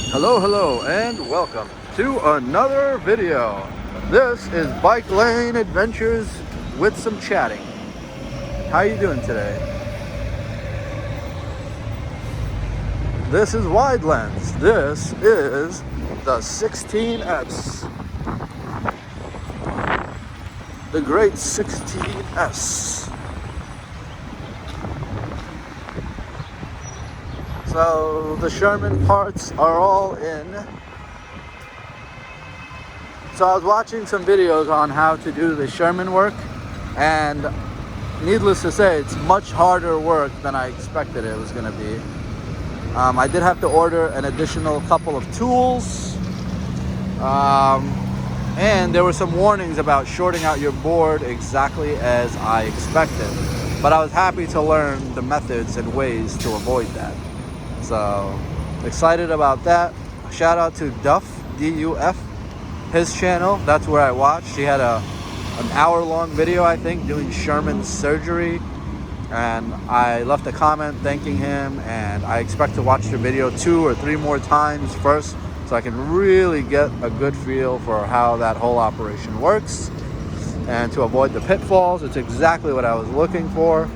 Hello, and welcome to another video. This is Bike Lane Adventures with some chatting. How you doing today? This is Wide Lens. This is the 16S. The great 16S. So the Sherman parts are all in. So I was watching some videos on how to do the Sherman work, and needless to say, it's much harder work than I expected it was going to be. I did have to order an additional couple of tools, and there were some warnings about shorting out your board exactly as I expected. But I was happy to learn the methods and ways to avoid that. So excited about that. Shout out to Duff, D-U-F, his channel. That's where I watched. He had an hour-long video, I think, doing Sherman's surgery. And I left a comment thanking him, and I expect to watch the video 2 or 3 more times first so I can really get a good feel for how that whole operation works and to avoid the pitfalls. It's exactly what I was looking for.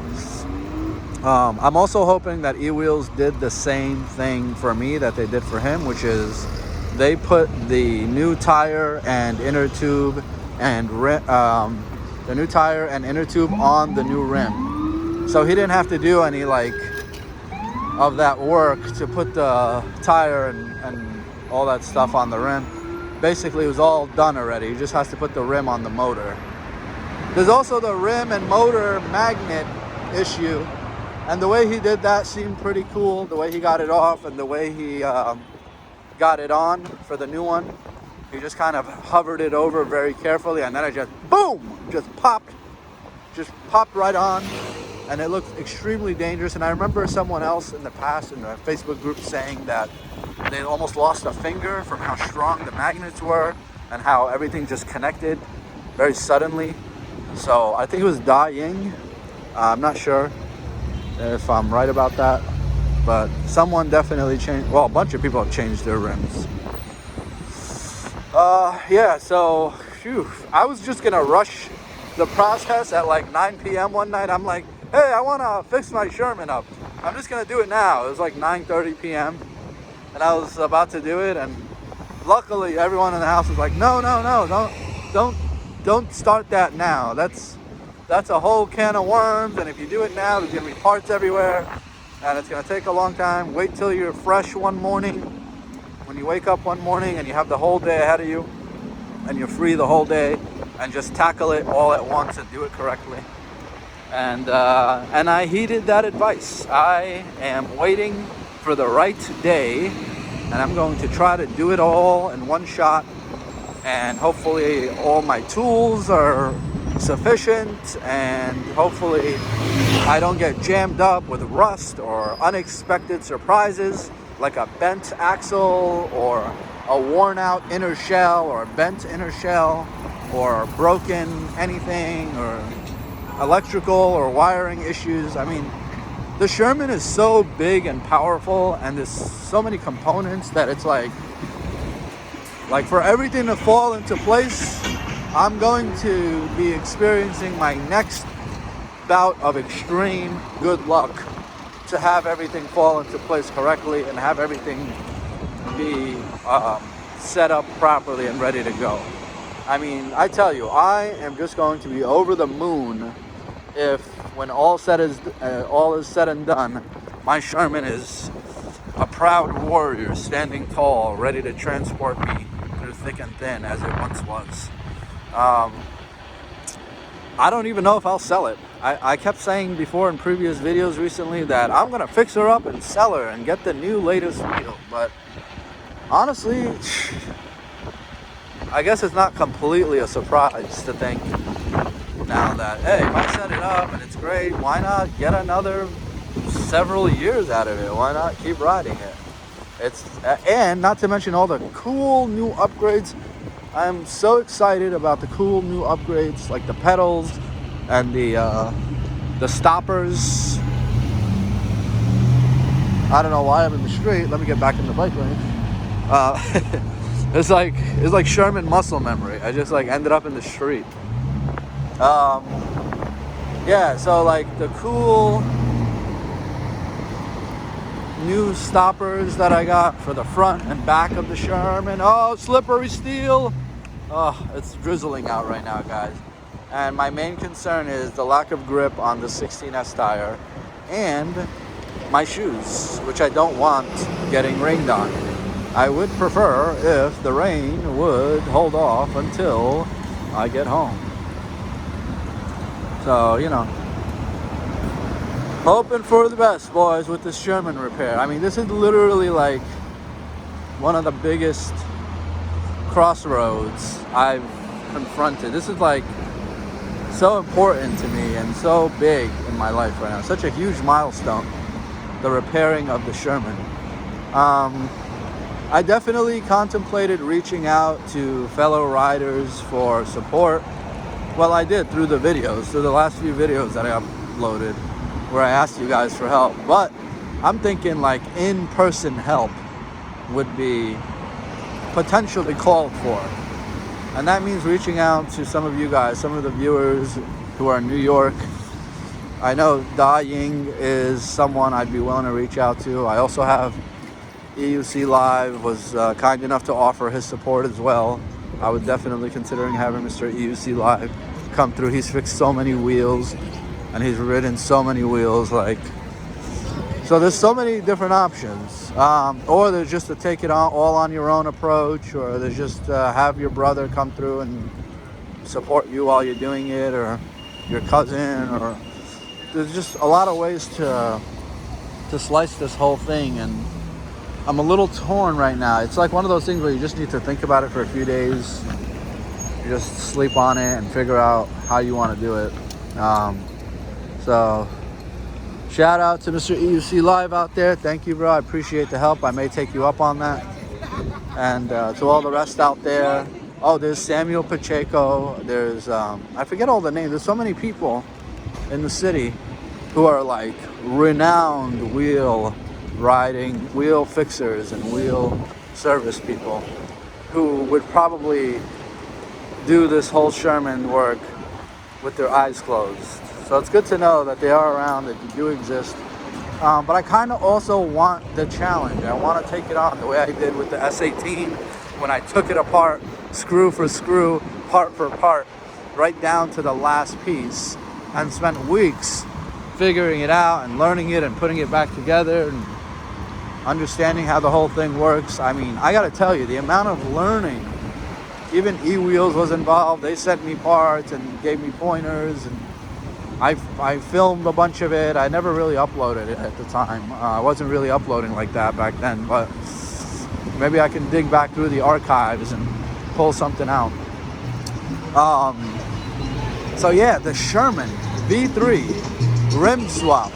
I'm also hoping that E-Wheels did the same thing for me that they did for him, which is they put the new tire and inner tube and the new tire and inner tube on the new rim. So he didn't have to do any of that work to put the tire and all that stuff on the rim. Basically, it was all done already. He just has to put the rim on the motor. There's also the rim and motor magnet issue. And the way he did that seemed pretty cool. The way he got it off and the way he got it on for the new one. He just kind of hovered it over very carefully, and then it just, boom, just popped right on. And it looked extremely dangerous. And I remember someone else in the past in the Facebook group saying that they almost lost a finger from how strong the magnets were and how everything just connected very suddenly. So I think it was dying. I'm not sure if I'm right about that, but someone definitely changed. Well, a bunch of people have changed their rims. Yeah, so I was just gonna rush the process at like 9 p.m. one night. I'm like, hey, I want to fix my Sherman up. I'm just gonna do it now. It was like 9:30 p.m. and I was about to do it, and luckily everyone in the house was like, no, don't start that now. That's a whole can of worms, and if you do it now, there's gonna be parts everywhere, and it's gonna take a long time. Wait till you're fresh one morning. When you wake up one morning and you have the whole day ahead of you, and you're free the whole day, and just tackle it all at once and do it correctly. And I heeded that advice. I am waiting for the right day, and I'm going to try to do it all in one shot, and hopefully all my tools are sufficient, and hopefully I don't get jammed up with rust or unexpected surprises like a bent axle or a worn out inner shell or a bent inner shell or broken anything or electrical or wiring issues. I mean, the Sherman is so big and powerful, and there's so many components that it's like for everything to fall into place, I'm going to be experiencing my next bout of extreme good luck to have everything fall into place correctly and have everything be set up properly and ready to go. I mean, I tell you, I am just going to be over the moon if, when all is said and done, my Sherman is a proud warrior standing tall, ready to transport me through thick and thin as it once was. I don't even know if I'll sell it. I kept saying before in previous videos recently that I'm gonna fix her up and sell her and get the new latest wheel, but honestly, I guess it's not completely a surprise to think now that, hey, if I set it up and it's great, why not get another several years out of it? Why not keep riding it? And not to mention all the cool new upgrades. I'm so excited about the cool new upgrades, like the pedals and the stoppers. I don't know why I'm in the street. Let me get back in the bike lane. It's like Sherman muscle memory. I just like ended up in the street. Yeah, so like the cool new stoppers that I got for the front and back of the Sherman. Oh, slippery steel. Oh, it's drizzling out right now, guys. And my main concern is the lack of grip on the 16S tire and my shoes, which I don't want getting rained on. I would prefer if the rain would hold off until I get home. So, you know, hoping for the best, boys, with this Sherman repair. I mean, this is literally like one of the biggest crossroads I've confronted. This is like so important to me and so big in my life right now. Such a huge milestone, the repairing of the Sherman. I definitely contemplated reaching out to fellow riders for support. Well, I did through the videos, through the last few videos that I uploaded where I asked you guys for help. But I'm thinking like in-person help would be potentially called for. And that means reaching out to some of you guys, some of the viewers who are in New York. I know Da Ying is someone I'd be willing to reach out to. I also have EUC Live was kind enough to offer his support as well. I was definitely considering having Mr. EUC Live come through. He's fixed so many wheels and he's ridden so many wheels, like, so there's so many different options. Or there's just to take it all on your own approach, or there's just have your brother come through and support you while you're doing it, or your cousin, or there's just a lot of ways to slice this whole thing. And I'm a little torn right now. It's like one of those things where you just need to think about it for a few days. You just sleep on it and figure out how you want to do it. So shout out to Mr. EUC Live out there. Thank you, bro. I appreciate the help. I may take you up on that. And to all the rest out there. Oh, there's Samuel Pacheco. There's, I forget all the names. There's so many people in the city who are like renowned wheel riding, wheel fixers and wheel service people who would probably do this whole Sherman work with their eyes closed. So it's good to know that they are around, that you do exist. But I kind of also want the challenge. I want to take it on the way I did with the S18 when I took it apart, screw for screw, part for part, right down to the last piece, and spent weeks figuring it out and learning it and putting it back together and understanding how the whole thing works. I mean, I got to tell you, the amount of learning, even E-Wheels was involved. They sent me parts and gave me pointers, and I filmed a bunch of it. I never really uploaded it at the time. I wasn't really uploading like that back then, but maybe I can dig back through the archives and pull something out. So yeah, the Sherman V3 rim swap.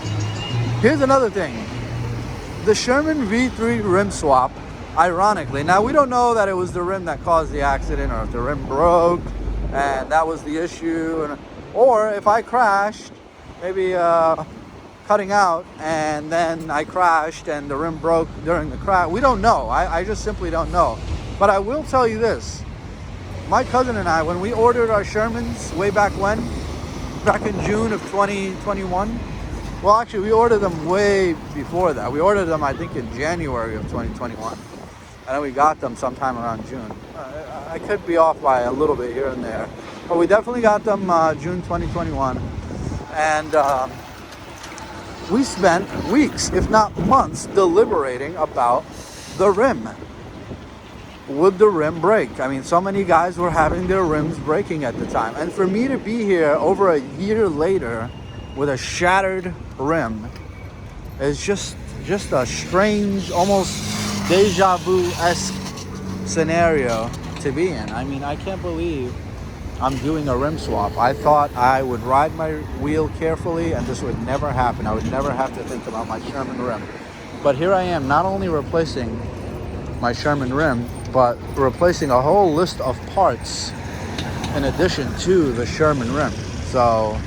Here's another thing. The Sherman V3 rim swap, ironically, now we don't know that it was the rim that caused the accident, or if the rim broke and that was the issue, or if I crashed, maybe cutting out, and then I crashed and the rim broke during the crash. We don't know. I just simply don't know. But I will tell you this. My cousin and I, when we ordered our Shermans way back when, back in June of 2021, well, actually, we ordered them way before that. We ordered them, I think, in January of 2021. And then we got them sometime around June. I could be off by a little bit here and there. But we definitely got them June 2021. And we spent weeks, if not months, deliberating about the rim. Would the rim break? I mean, so many guys were having their rims breaking at the time. And for me to be here over a year later with a shattered rim is just a strange, almost deja vu-esque scenario to be in. I mean, I can't believe I'm doing a rim swap. I thought I would ride my wheel carefully and this would never happen. I would never have to think about my Sherman rim. But here I am, not only replacing my Sherman rim, but replacing a whole list of parts in addition to the Sherman rim. So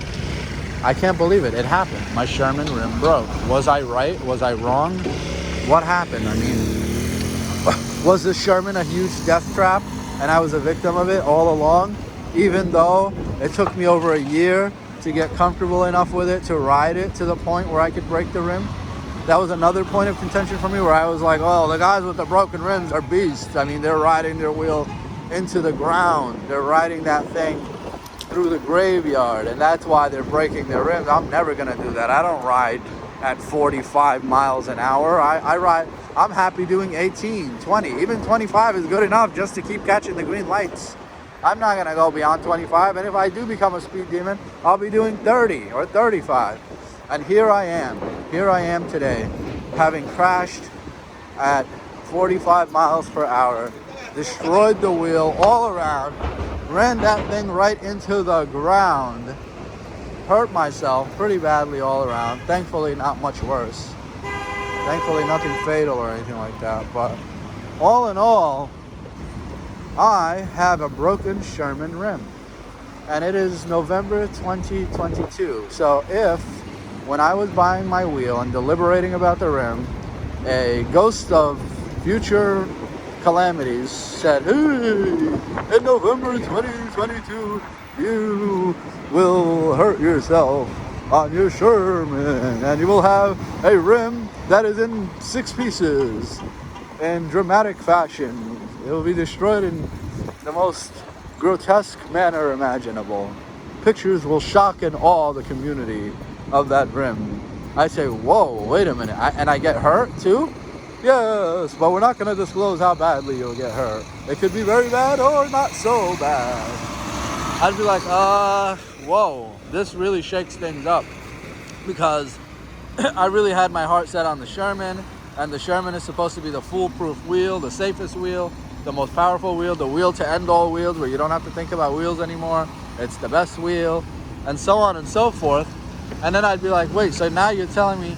I can't believe it. It happened. My Sherman rim broke. Was I right? Was I wrong? What happened? I mean, Was the Sherman a huge death trap and I was a victim of it all along? Even though it took me over a year to get comfortable enough with it to ride it to the point where I could break the rim. That was another point of contention for me, where I was like, oh, the guys with the broken rims are beasts. I mean, they're riding their wheel into the ground. They're riding that thing through the graveyard, and that's why they're breaking their rims. I'm never gonna do that. I don't ride at 45 miles an hour. I'm happy doing 18, 20, even 25 is good enough just to keep catching the green lights. I'm not gonna go beyond 25, and if I do become a speed demon, I'll be doing 30 or 35. And here I am today, having crashed at 45 miles per hour, destroyed the wheel all around, ran that thing right into the ground, hurt myself pretty badly all around. Thankfully, not much worse. Thankfully, nothing fatal or anything like that. But all in all, I have a broken Sherman rim. And it is November 2022. So if, when I was buying my wheel and deliberating about the rim, a ghost of future calamities said, hey, in November 2022, you will hurt yourself on your Sherman, and you will have a rim that is in 6 pieces in dramatic fashion. It will be destroyed in the most grotesque manner imaginable. Pictures will shock and awe the community of that rim. I say, whoa, wait a minute, and I get hurt too? Yes, but we're not going to disclose how badly you'll get hurt. It could be very bad or not so bad. I'd be like, whoa, this really shakes things up, because I really had my heart set on the Sherman, and the Sherman is supposed to be the foolproof wheel, the safest wheel, the most powerful wheel, the wheel to end all wheels, where you don't have to think about wheels anymore. It's the best wheel, and so on and so forth. And then I'd be like, wait, so now you're telling me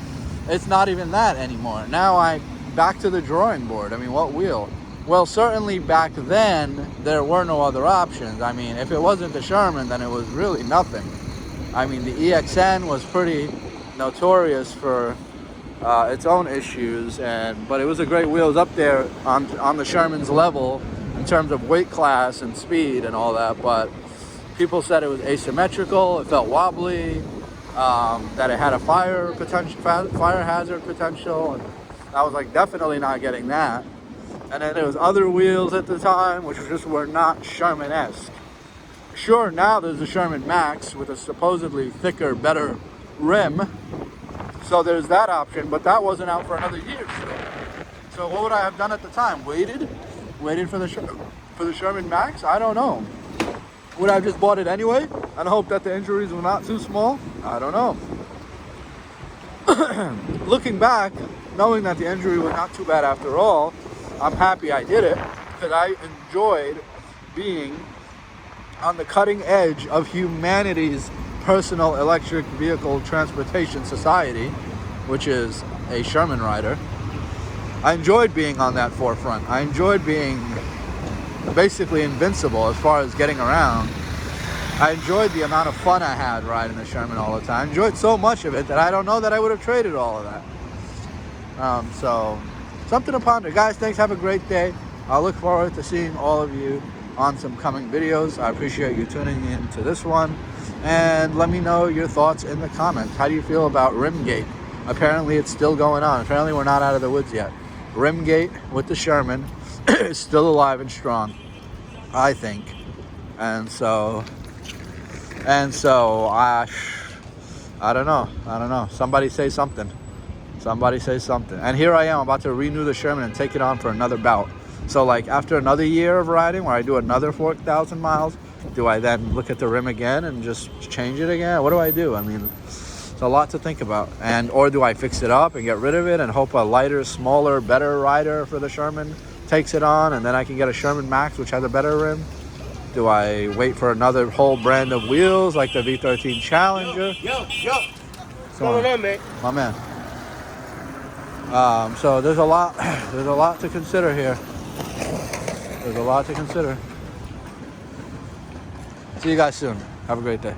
it's not even that anymore. Now I back to the drawing board. I mean, what wheel? Well, certainly back then, there were no other options. I mean, if it wasn't the Sherman, then it was really nothing. I mean, the EXN was pretty notorious for its own issues, but it was a great wheel. It was up there on the Sherman's level in terms of weight class and speed and all that, but people said it was asymmetrical, it felt wobbly, that it had a fire hazard potential, and I was like, definitely not getting that. And then there was other wheels at the time which just were not Sherman-esque. Sure, now there's a Sherman Max with a supposedly thicker, better rim, so there's that option, but that wasn't out for another year still. So what would I have done at the time? Waited for the Sherman Max? I don't know. Would I have just bought it anyway and hoped that the injuries were not too small? I don't know. Looking back, knowing that the injury was not too bad after all, I'm happy I did it, because I enjoyed being on the cutting edge of humanity's personal electric vehicle transportation society, which is a Sherman rider. I enjoyed being on that forefront. I enjoyed being basically invincible as far as getting around. I enjoyed the amount of fun I had riding the Sherman all the time. I enjoyed so much of it that I don't know that I would have traded all of that. So, something to ponder. Guys, thanks. Have a great day. I'll look forward to seeing all of you on some coming videos. I appreciate you tuning in to this one. And let me know your thoughts in the comments. How do you feel about Rimgate? Apparently it's still going on. Apparently we're not out of the woods yet. Rimgate with the Sherman is still alive and strong, I think. And so I don't know. Somebody say something. And here I am about to renew the Sherman and take it on for another bout. So like after another year of riding, where I do another 4,000 miles, do I then look at the rim again and just change it again? What do I do? I mean, it's a lot to think about. Or do I fix it up and get rid of it and hope a lighter, smaller, better rider for the Sherman takes it on, and then I can get a Sherman Max which has a better rim? Do I wait for another whole brand of wheels like the V13 Challenger? Yo. What's going on, man? My man. So there's a lot to consider here. See you guys soon. Have a great day.